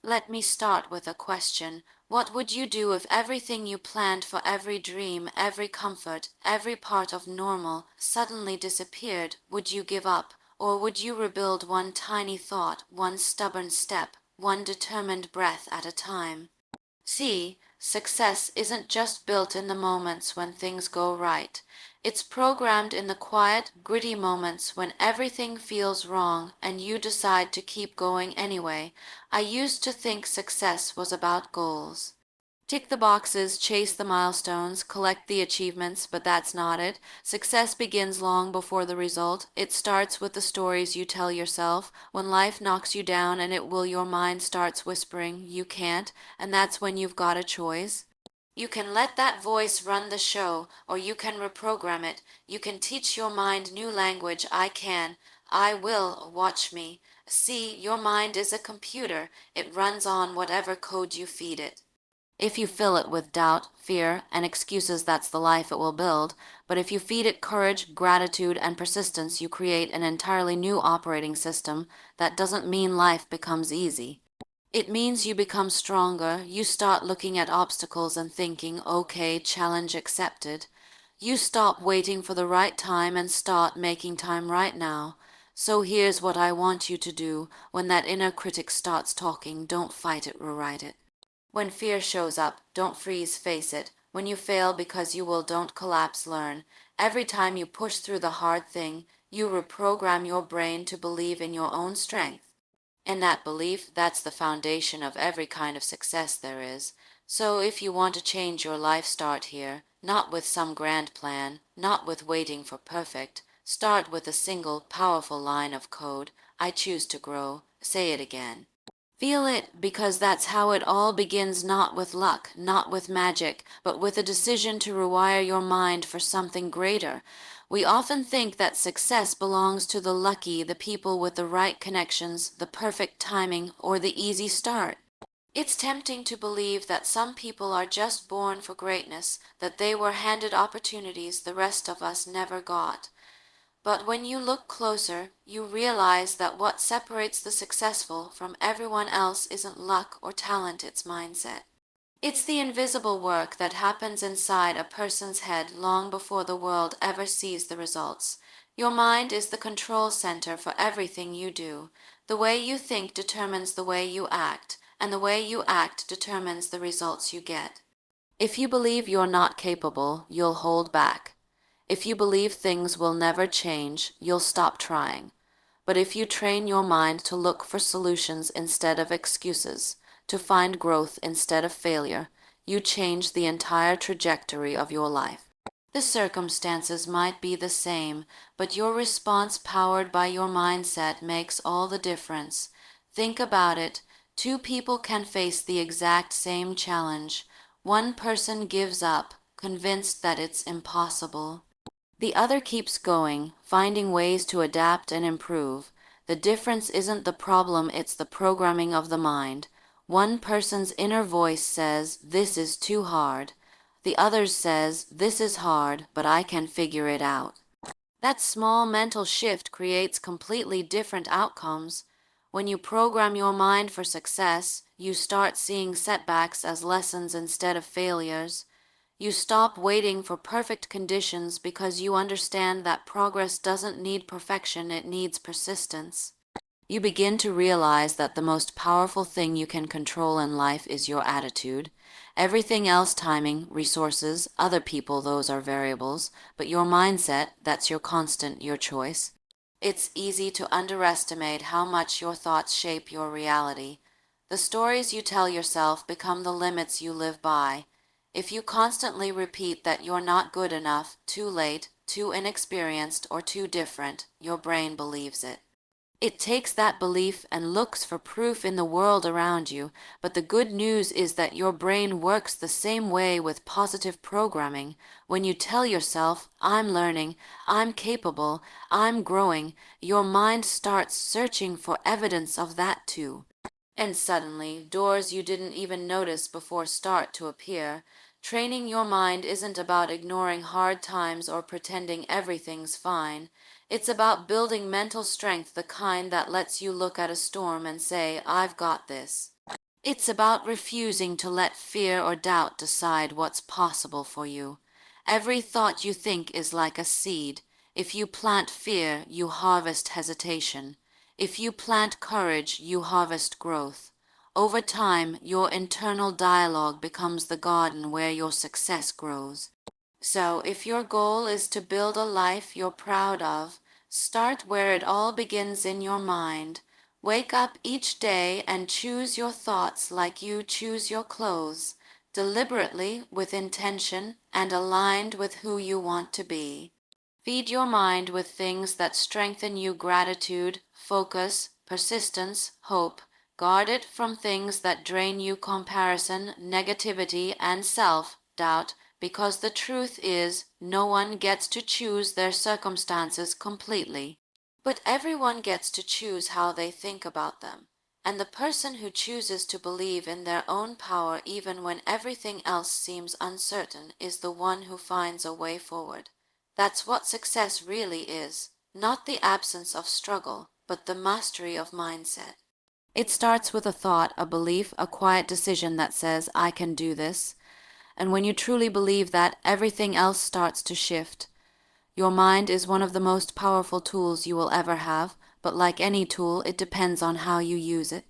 Let me start with a question. What would you do if everything you planned for every dream, every comfort, every part of normal suddenly disappeared? Would you give up, or would you rebuild one tiny thought, one stubborn step, one determined breath at a time? See, success isn't just built in the moments when things go right. It's programmed in the quiet, gritty moments when everything feels wrong and you decide to keep going anyway. I used to think success was about goals. Tick the boxes, chase the milestones, collect the achievements, but that's not it. Success begins long before the result. It starts with the stories you tell yourself. When life knocks you down and your mind starts whispering, you can't, and that's when you've got a choice. You can let that voice run the show, or you can reprogram it. You can teach your mind new language. I can. I will. Watch me. See, your mind is a computer. It runs on whatever code you feed it. If you fill it with doubt, fear, and excuses, that's the life it will build. But if you feed it courage, gratitude, and persistence, you create an entirely new operating system. That doesn't mean life becomes easy. It means you become stronger. You start looking at obstacles and thinking, okay, challenge accepted. You stop waiting for the right time and start making time right now. So here's what I want you to do. When that inner critic starts talking, don't fight it, rewrite it. When fear shows up, don't freeze, face it. When you fail because you will, don't collapse, learn. Every time you push through the hard thing, you reprogram your brain to believe in your own strength. And that belief, that's the foundation of every kind of success there is. So if you want to change your life, start here. Not with some grand plan, not with waiting for perfect. Start with a single, powerful line of code. I choose to grow. Say it again. Feel it, because that's how it all begins, not with luck, not with magic, but with a decision to rewire your mind for something greater. We often think that success belongs to the lucky, the people with the right connections, the perfect timing, or the easy start. It's tempting to believe that some people are just born for greatness, that they were handed opportunities the rest of us never got. But when you look closer, you realize that what separates the successful from everyone else isn't luck or talent, it's mindset. It's the invisible work that happens inside a person's head long before the world ever sees the results. Your mind is the control center for everything you do. The way you think determines the way you act, and the way you act determines the results you get. If you believe you're not capable, you'll hold back. If you believe things will never change, you'll stop trying. But if you train your mind to look for solutions instead of excuses, to find growth instead of failure, you change the entire trajectory of your life. The circumstances might be the same, but your response powered by your mindset makes all the difference. Think about it. Two people can face the exact same challenge. One person gives up, convinced that it's impossible. The other keeps going, finding ways to adapt and improve. The difference isn't the problem, it's the programming of the mind. One person's inner voice says, "This is too hard." The other says, "This is hard, but I can figure it out." That small mental shift creates completely different outcomes. When you program your mind for success, you start seeing setbacks as lessons instead of failures. You stop waiting for perfect conditions because you understand that progress doesn't need perfection, it needs persistence. You begin to realize that the most powerful thing you can control in life is your attitude. Everything else, timing, resources, other people, those are variables, but your mindset, that's your constant, your choice. It's easy to underestimate how much your thoughts shape your reality. The stories you tell yourself become the limits you live by. If you constantly repeat that you're not good enough, too late, too inexperienced, or too different, your brain believes it. It takes that belief and looks for proof in the world around you, but the good news is that your brain works the same way with positive programming. When you tell yourself, "I'm learning, I'm capable, I'm growing," your mind starts searching for evidence of that too. And suddenly, doors you didn't even notice before start to appear. Training your mind isn't about ignoring hard times or pretending everything's fine. It's about building mental strength, the kind that lets you look at a storm and say, "I've got this." It's about refusing to let fear or doubt decide what's possible for you. Every thought you think is like a seed. If you plant fear, you harvest hesitation. If you plant courage, you harvest growth. Over time, your internal dialogue becomes the garden where your success grows. So, if your goal is to build a life you're proud of, start where it all begins in your mind. Wake up each day and choose your thoughts like you choose your clothes, deliberately, with intention, and aligned with who you want to be. Feed your mind with things that strengthen you: gratitude, focus, persistence, hope. Guard it from things that drain you: comparison, negativity, and self-doubt, because the truth is, no one gets to choose their circumstances completely. But everyone gets to choose how they think about them. And the person who chooses to believe in their own power even when everything else seems uncertain is the one who finds a way forward. That's what success really is, not the absence of struggle, but the mastery of mindset. It starts with a thought, a belief, a quiet decision that says, I can do this. And when you truly believe that, everything else starts to shift. Your mind is one of the most powerful tools you will ever have, but like any tool, it depends on how you use it.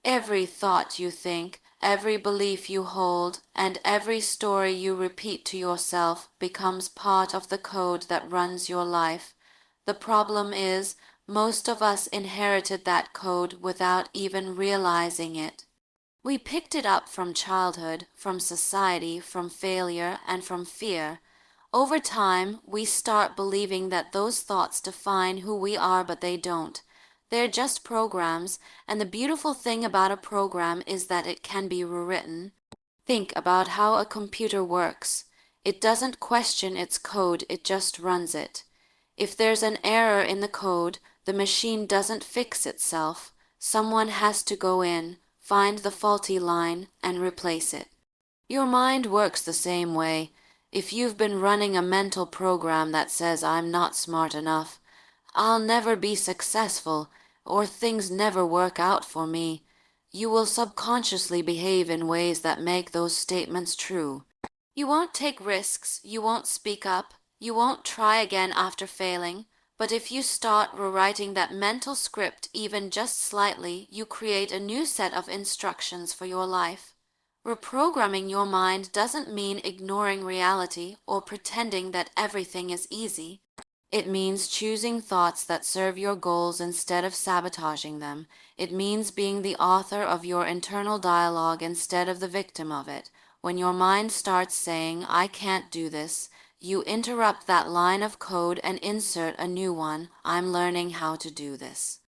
Every thought you think, every belief you hold, and every story you repeat to yourself becomes part of the code that runs your life. The problem is, most of us inherited that code without even realizing it. We picked it up from childhood, from society, from failure, and from fear. Over time, we start believing that those thoughts define who we are, but they don't. They're just programs, and the beautiful thing about a program is that it can be rewritten. Think about how a computer works. It doesn't question its code, it just runs it. If there's an error in the code, the machine doesn't fix itself. Someone has to go in, find the faulty line, and replace it. Your mind works the same way. If you've been running a mental program that says, I'm not smart enough, I'll never be successful, or things never work out for me, you will subconsciously behave in ways that make those statements true. You won't take risks, you won't speak up, you won't try again after failing, but if you start rewriting that mental script even just slightly, you create a new set of instructions for your life. Reprogramming your mind doesn't mean ignoring reality or pretending that everything is easy. It means choosing thoughts that serve your goals instead of sabotaging them. It means being the author of your internal dialogue instead of the victim of it. When your mind starts saying, I can't do this, you interrupt that line of code and insert a new one, I'm learning how to do this.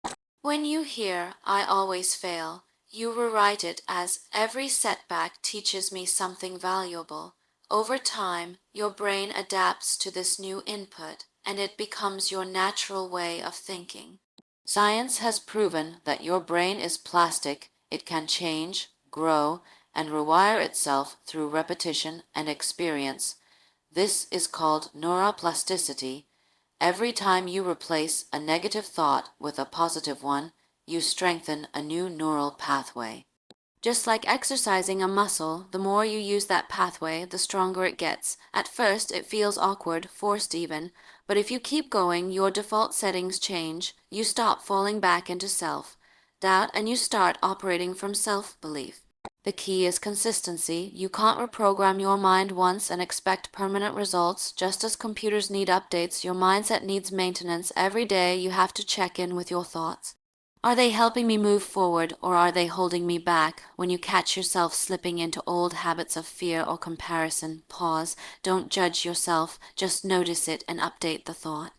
When you hear, I always fail, you rewrite it as, every setback teaches me something valuable. Over time, your brain adapts to this new input, and it becomes your natural way of thinking. Science has proven that your brain is plastic. It can change, grow, and rewire itself through repetition and experience. This is called neuroplasticity. Every time you replace a negative thought with a positive one, you strengthen a new neural pathway. Just like exercising a muscle, the more you use that pathway, the stronger it gets. At first, it feels awkward, forced even, but if you keep going, your default settings change, you stop falling back into self-doubt, and you start operating from self-belief. The key is consistency. You can't reprogram your mind once and expect permanent results. Just as computers need updates, your mindset needs maintenance. Every day, you have to check in with your thoughts. Are they helping me move forward, or are they holding me back? When you catch yourself slipping into old habits of fear or comparison, pause. Don't judge yourself. Just notice it and update the thought.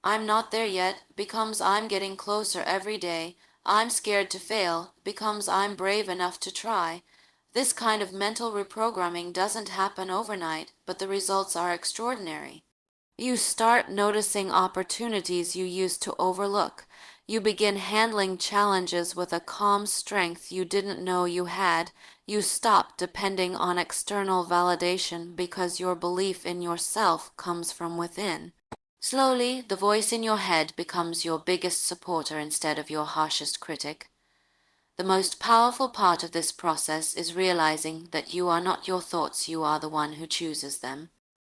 I'm not there yet becomes I'm getting closer every day. I'm scared to fail becomes I'm brave enough to try. This kind of mental reprogramming doesn't happen overnight, but the results are extraordinary. You start noticing opportunities you used to overlook. You begin handling challenges with a calm strength you didn't know you had. You stop depending on external validation because your belief in yourself comes from within. Slowly, the voice in your head becomes your biggest supporter instead of your harshest critic. The most powerful part of this process is realizing that you are not your thoughts, you are the one who chooses them.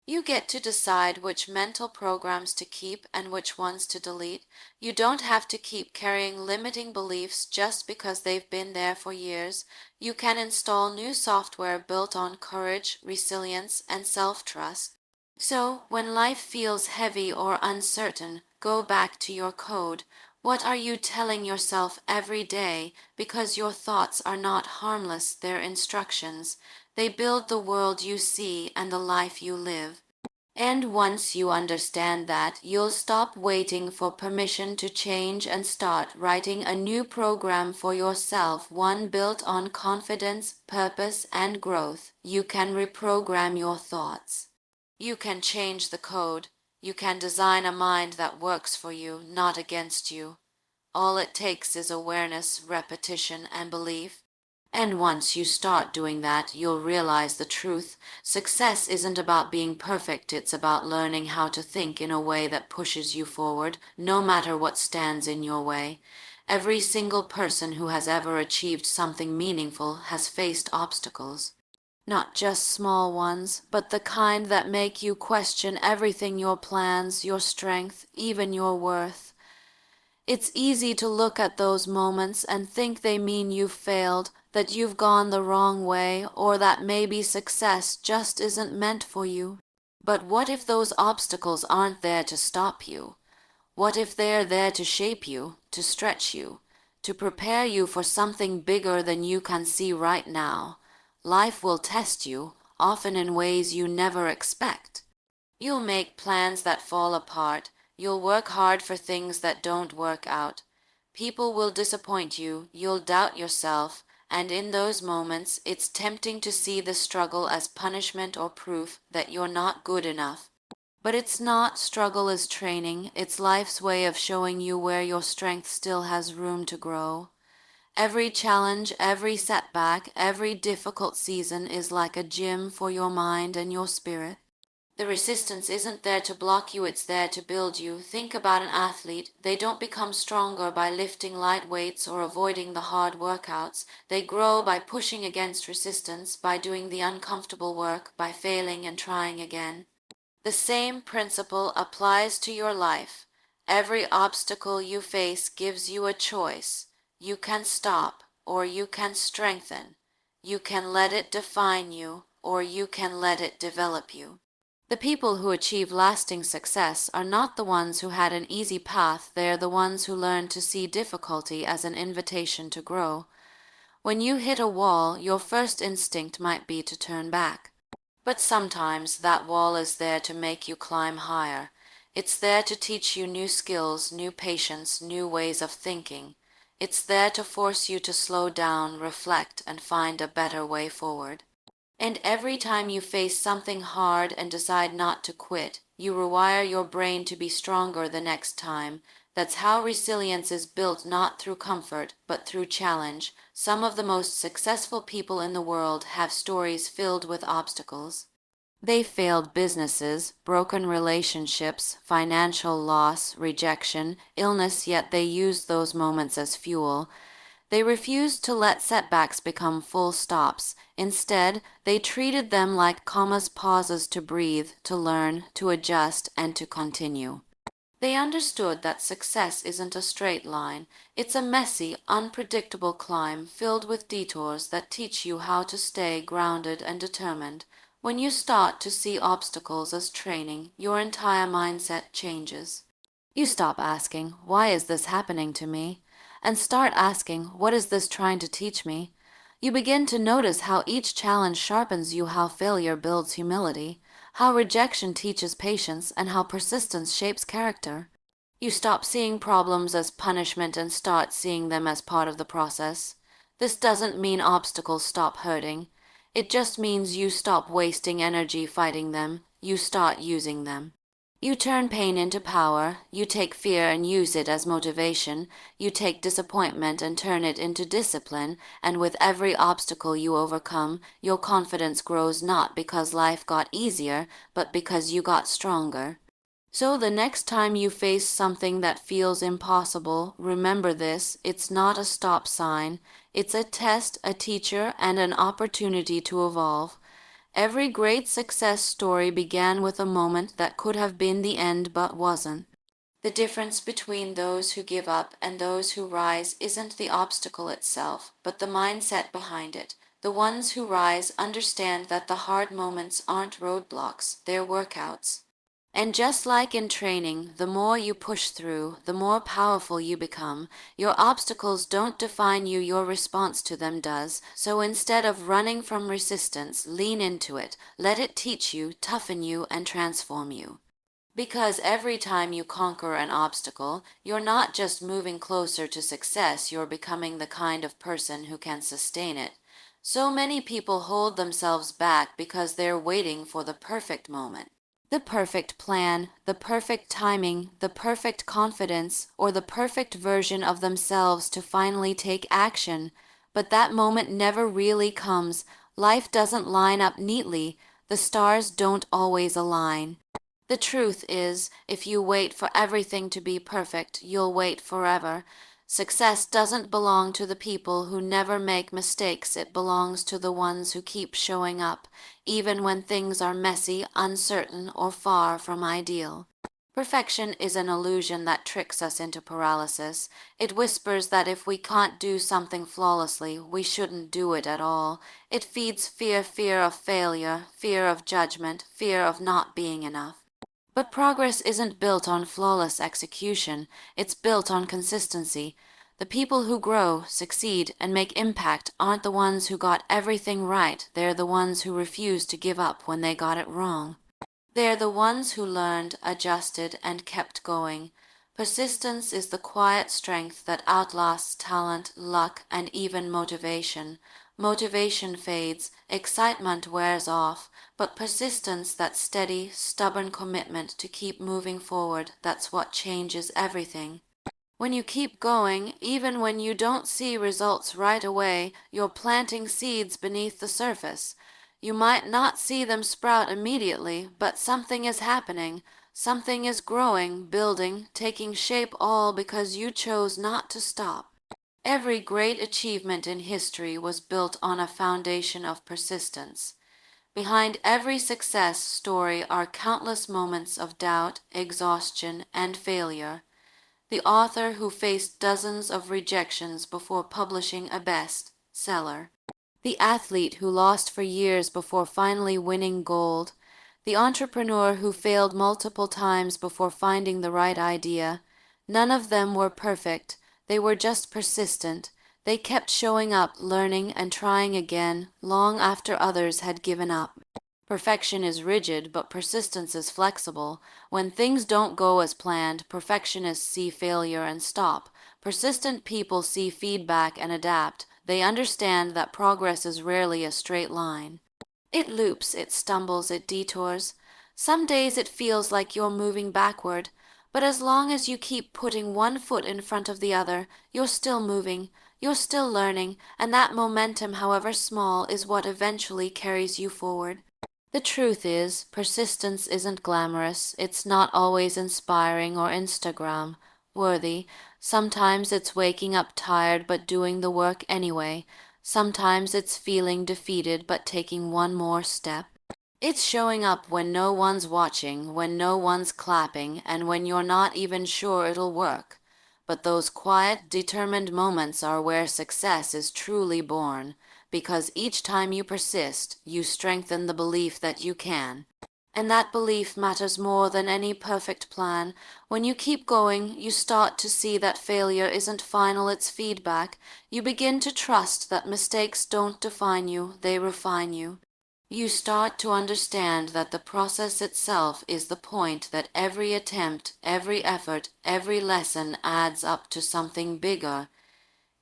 You get to decide which mental programs to keep and which ones to delete. You don't have to keep carrying limiting beliefs just because they've been there for years. You can install new software built on courage, resilience, and self-trust. So, when life feels heavy or uncertain, go back to your code. What are you telling yourself every day? Because your thoughts are not harmless, they're instructions. They build the world you see and the life you live. And once you understand that, you'll stop waiting for permission to change and start writing a new program for yourself, one built on confidence, purpose, and growth. You can reprogram your thoughts. You can change the code. You can design a mind that works for you, not against you. All it takes is awareness, repetition, and belief. And once you start doing that, you'll realize the truth. Success isn't about being perfect, it's about learning how to think in a way that pushes you forward, no matter what stands in your way. Every single person who has ever achieved something meaningful has faced obstacles. Not just small ones, but the kind that make you question everything, your plans, your strength, even your worth. It's easy to look at those moments and think they mean you've failed, that you've gone the wrong way, or that maybe success just isn't meant for you. But what if those obstacles aren't there to stop you? What if they're there to shape you, to stretch you, to prepare you for something bigger than you can see right now? Life will test you, often in ways you never expect. You'll make plans that fall apart. You'll work hard for things that don't work out. People will disappoint you. You'll doubt yourself. And in those moments, it's tempting to see the struggle as punishment or proof that you're not good enough. But it's not. Struggle is training. It's life's way of showing you where your strength still has room to grow. Every challenge, every setback, every difficult season is like a gym for your mind and your spirit. The resistance isn't there to block you, it's there to build you. Think about an athlete. They don't become stronger by lifting light weights or avoiding the hard workouts. They grow by pushing against resistance, by doing the uncomfortable work, by failing and trying again. The same principle applies to your life. Every obstacle you face gives you a choice. You can stop, or you can strengthen. You can let it define you, or you can let it develop you. The people who achieve lasting success are not the ones who had an easy path, they are the ones who learned to see difficulty as an invitation to grow. When you hit a wall, your first instinct might be to turn back. But sometimes that wall is there to make you climb higher. It's there to teach you new skills, new patience, new ways of thinking. It's there to force you to slow down, reflect, and find a better way forward. And every time you face something hard and decide not to quit, you rewire your brain to be stronger the next time. That's how resilience is built, not through comfort, but through challenge. Some of the most successful people in the world have stories filled with obstacles. They failed businesses, broken relationships, financial loss, rejection, illness, yet they used those moments as fuel. They refused to let setbacks become full stops. Instead, they treated them like commas, pauses to breathe, to learn, to adjust, and to continue. They understood that success isn't a straight line. It's a messy, unpredictable climb filled with detours that teach you how to stay grounded and determined. When you start to see obstacles as training, your entire mindset changes. You stop asking, "Why is this happening to me?" and start asking, "What is this trying to teach me?" You begin to notice how each challenge sharpens you, how failure builds humility, how rejection teaches patience, and how persistence shapes character. You stop seeing problems as punishment and start seeing them as part of the process. This doesn't mean obstacles stop hurting. It just means you stop wasting energy fighting them. You start using them. You turn pain into power. You take fear and use it as motivation. You take disappointment and turn it into discipline. And with every obstacle you overcome, your confidence grows, not because life got easier, but because you got stronger. So the next time you face something that feels impossible, remember this: it's not a stop sign. It's a test, a teacher, and an opportunity to evolve. Every great success story began with a moment that could have been the end but wasn't. The difference between those who give up and those who rise isn't the obstacle itself, but the mindset behind it. The ones who rise understand that the hard moments aren't roadblocks, they're workouts. And just like in training, the more you push through, the more powerful you become. Your obstacles don't define you, your response to them does. So instead of running from resistance, lean into it. Let it teach you, toughen you, and transform you. Because every time you conquer an obstacle, you're not just moving closer to success, you're becoming the kind of person who can sustain it. So many people hold themselves back because they're waiting for the perfect moment. The perfect plan, the perfect timing, the perfect confidence, or the perfect version of themselves to finally take action. But that moment never really comes. Life doesn't line up neatly. The stars don't always align. The truth is, if you wait for everything to be perfect, you'll wait forever. Success doesn't belong to the people who never make mistakes. It belongs to the ones who keep showing up, even when things are messy, uncertain, or far from ideal. Perfection is an illusion that tricks us into paralysis. It whispers that if we can't do something flawlessly, we shouldn't do it at all. It feeds fear, fear of failure, fear of judgment, fear of not being enough. But progress isn't built on flawless execution, it's built on consistency. The people who grow, succeed, and make impact aren't the ones who got everything right, they're the ones who refused to give up when they got it wrong. They're the ones who learned, adjusted, and kept going. Persistence is the quiet strength that outlasts talent, luck, and even motivation. Motivation fades, excitement wears off, but persistence, that steady, stubborn commitment to keep moving forward, that's what changes everything. When you keep going, even when you don't see results right away, you're planting seeds beneath the surface. You might not see them sprout immediately, but something is happening. Something is growing, building, taking shape, all because you chose not to stop. Every great achievement in history was built on a foundation of persistence. Behind every success story are countless moments of doubt, exhaustion, and failure. The author who faced dozens of rejections before publishing a best-seller. The athlete who lost for years before finally winning gold. The entrepreneur who failed multiple times before finding the right idea. None of them were perfect. They were just persistent. They kept showing up, learning, and trying again, long after others had given up. Perfection is rigid, but persistence is flexible. When things don't go as planned, perfectionists see failure and stop. Persistent people see feedback and adapt. They understand that progress is rarely a straight line. It loops, it stumbles, it detours. Some days it feels like you're moving backward, but as long as you keep putting one foot in front of the other, you're still moving, you're still learning, and that momentum, however small, is what eventually carries you forward. The truth is, persistence isn't glamorous. It's not always inspiring or Instagram worthy. Sometimes it's waking up tired but doing the work anyway. Sometimes it's feeling defeated but taking one more step. It's showing up when no one's watching, when no one's clapping, and when you're not even sure it'll work. But those quiet, determined moments are where success is truly born, because each time you persist, you strengthen the belief that you can. And that belief matters more than any perfect plan. When you keep going, you start to see that failure isn't final, it's feedback. You begin to trust that mistakes don't define you, they refine you. You start to understand that the process itself is the point, that every attempt, every effort, every lesson adds up to something bigger.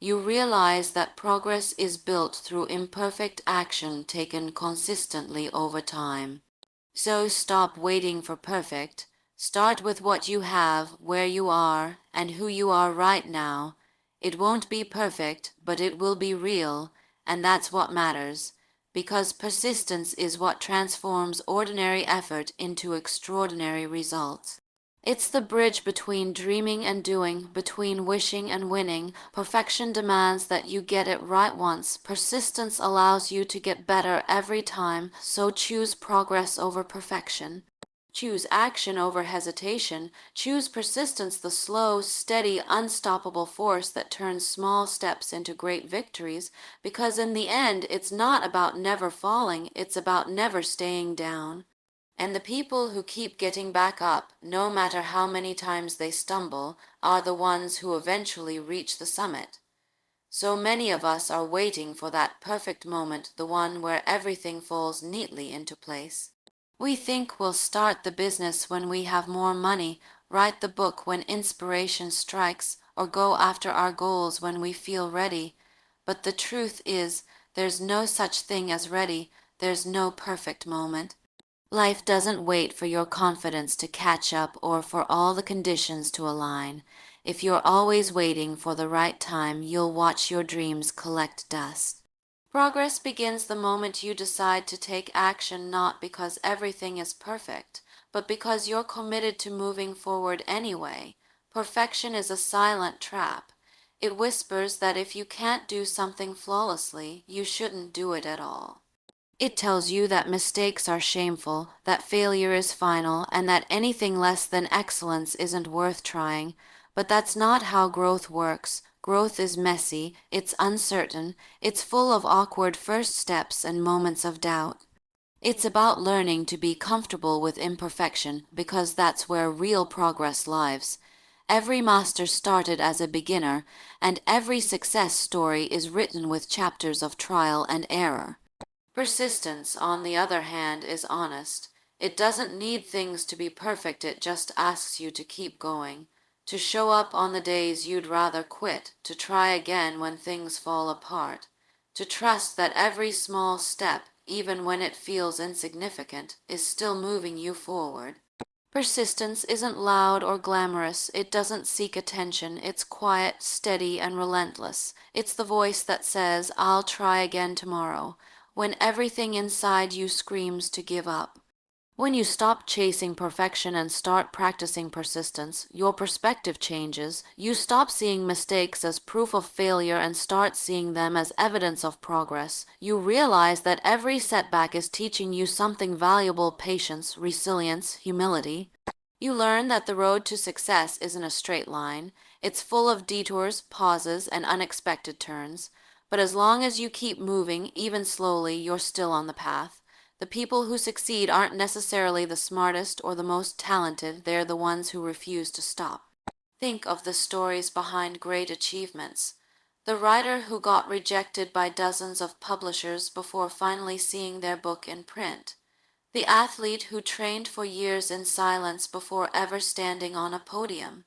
You realize that progress is built through imperfect action taken consistently over time. So stop waiting for perfect. Start with what you have, where you are, and who you are right now. It won't be perfect, but it will be real, and that's what matters, because persistence is what transforms ordinary effort into extraordinary results. It's the bridge between dreaming and doing, between wishing and winning. Perfection demands that you get it right once. Persistence allows you to get better every time, so choose progress over perfection. Choose action over hesitation. Choose persistence, the slow, steady, unstoppable force that turns small steps into great victories, because in the end, it's not about never falling, it's about never staying down. And the people who keep getting back up, no matter how many times they stumble, are the ones who eventually reach the summit. So many of us are waiting for that perfect moment, the one where everything falls neatly into place. We think we'll start the business when we have more money, write the book when inspiration strikes, or go after our goals when we feel ready. But the truth is, there's no such thing as ready, there's no perfect moment. Life doesn't wait for your confidence to catch up or for all the conditions to align. If you're always waiting for the right time, you'll watch your dreams collect dust. Progress begins the moment you decide to take action, not because everything is perfect, but because you're committed to moving forward anyway. Perfection is a silent trap. It whispers that if you can't do something flawlessly, you shouldn't do it at all. It tells you that mistakes are shameful, that failure is final, and that anything less than excellence isn't worth trying. But that's not how growth works. Growth is messy, it's uncertain, it's full of awkward first steps and moments of doubt. It's about learning to be comfortable with imperfection, because that's where real progress lies. Every master started as a beginner, and every success story is written with chapters of trial and error. Persistence, on the other hand, is honest. It doesn't need things to be perfect, it just asks you to keep going, to show up on the days you'd rather quit, to try again when things fall apart, to trust that every small step, even when it feels insignificant, is still moving you forward. Persistence isn't loud or glamorous. It doesn't seek attention. It's quiet, steady, and relentless. It's the voice that says, "I'll try again tomorrow," when everything inside you screams to give up. When you stop chasing perfection and start practicing persistence, your perspective changes. You stop seeing mistakes as proof of failure and start seeing them as evidence of progress. You realize that every setback is teaching you something valuable: patience, resilience, humility. You learn that the road to success isn't a straight line. It's full of detours, pauses, and unexpected turns. But as long as you keep moving, even slowly, you're still on the path. The people who succeed aren't necessarily the smartest or the most talented, they're the ones who refuse to stop. Think of the stories behind great achievements. The writer who got rejected by dozens of publishers before finally seeing their book in print. The athlete who trained for years in silence before ever standing on a podium.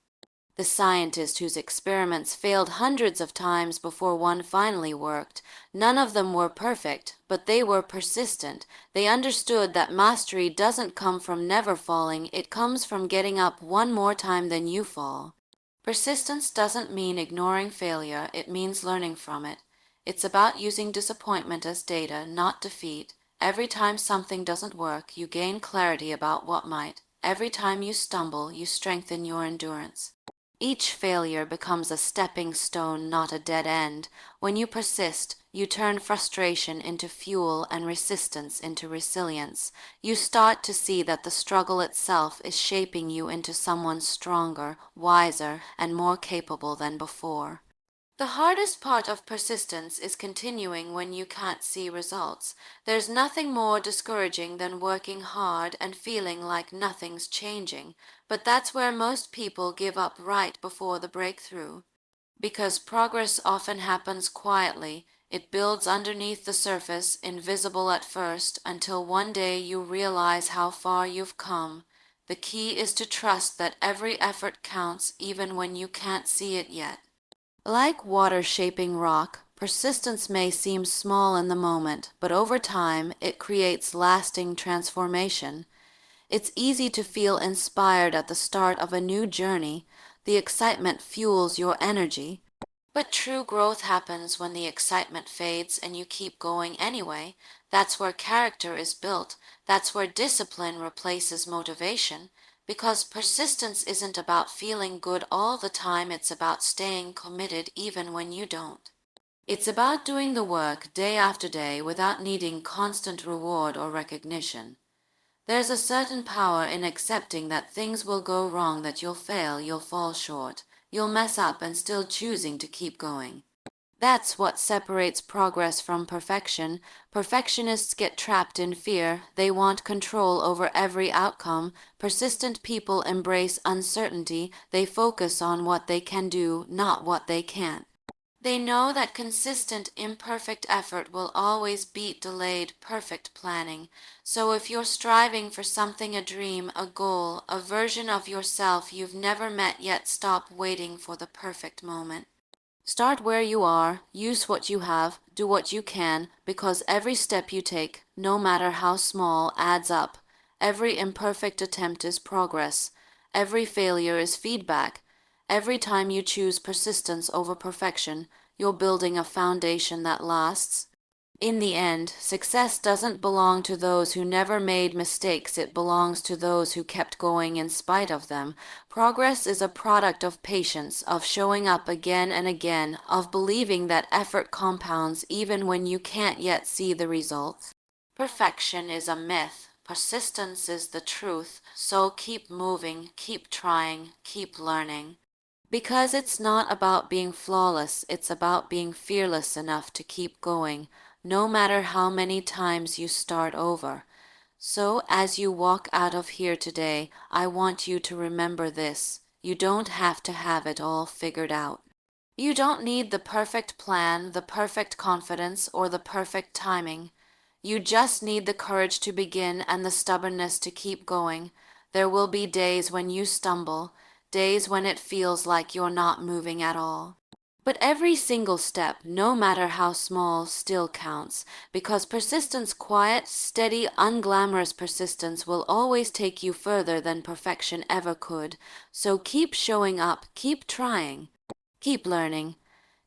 The scientist whose experiments failed hundreds of times before one finally worked. None of them were perfect, but they were persistent. They understood that mastery doesn't come from never falling, it comes from getting up one more time than you fall. Persistence doesn't mean ignoring failure, it means learning from it. It's about using disappointment as data, not defeat. Every time something doesn't work, you gain clarity about what might. Every time you stumble, you strengthen your endurance. Each failure becomes a stepping stone, not a dead end. When you persist, you turn frustration into fuel and resistance into resilience. You start to see that the struggle itself is shaping you into someone stronger, wiser, and more capable than before. The hardest part of persistence is continuing when you can't see results. There's nothing more discouraging than working hard and feeling like nothing's changing, but that's where most people give up right before the breakthrough. Because progress often happens quietly, it builds underneath the surface, invisible at first, until one day you realize how far you've come. The key is to trust that every effort counts even when you can't see it yet. Like water shaping rock, persistence may seem small in the moment, but over time it creates lasting transformation. It's easy to feel inspired at the start of a new journey. The excitement fuels your energy. But true growth happens when the excitement fades and you keep going anyway. That's where character is built. That's where discipline replaces motivation. Because persistence isn't about feeling good all the time, it's about staying committed even when you don't. It's about doing the work day after day without needing constant reward or recognition. There's a certain power in accepting that things will go wrong, that you'll fail, you'll fall short, you'll mess up, and still choosing to keep going. That's what separates progress from perfection. Perfectionists get trapped in fear. They want control over every outcome. Persistent people embrace uncertainty. They focus on what they can do, not what they can't. They know that consistent, imperfect effort will always beat delayed, perfect planning. So if you're striving for something, a dream, a goal, a version of yourself you've never met yet, stop waiting for the perfect moment. Start where you are, use what you have, do what you can, because every step you take, no matter how small, adds up. Every imperfect attempt is progress. Every failure is feedback. Every time you choose persistence over perfection, you're building a foundation that lasts. In the end, success doesn't belong to those who never made mistakes, it belongs to those who kept going in spite of them. Progress is a product of patience, of showing up again and again, of believing that effort compounds even when you can't yet see the results. Perfection is a myth. Persistence is the truth. So keep moving, keep trying, keep learning. Because it's not about being flawless, it's about being fearless enough to keep going, no matter how many times you start over. So, as you walk out of here today, I want you to remember this. You don't have to have it all figured out. You don't need the perfect plan, the perfect confidence, or the perfect timing. You just need the courage to begin and the stubbornness to keep going. There will be days when you stumble, days when it feels like you're not moving at all. But every single step, no matter how small, still counts, because persistence, quiet, steady, unglamorous persistence, will always take you further than perfection ever could. So keep showing up, keep trying, keep learning.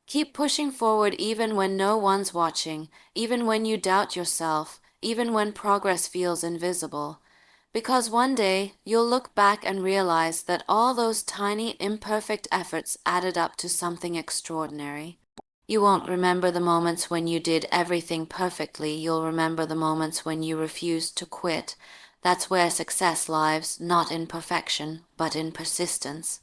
Keep pushing forward even when no one's watching, even when you doubt yourself, even when progress feels invisible. Because one day you'll look back and realize that all those tiny, imperfect efforts added up to something extraordinary. You won't remember the moments when you did everything perfectly, you'll remember the moments when you refused to quit. That's where success lies, not in perfection, but in persistence.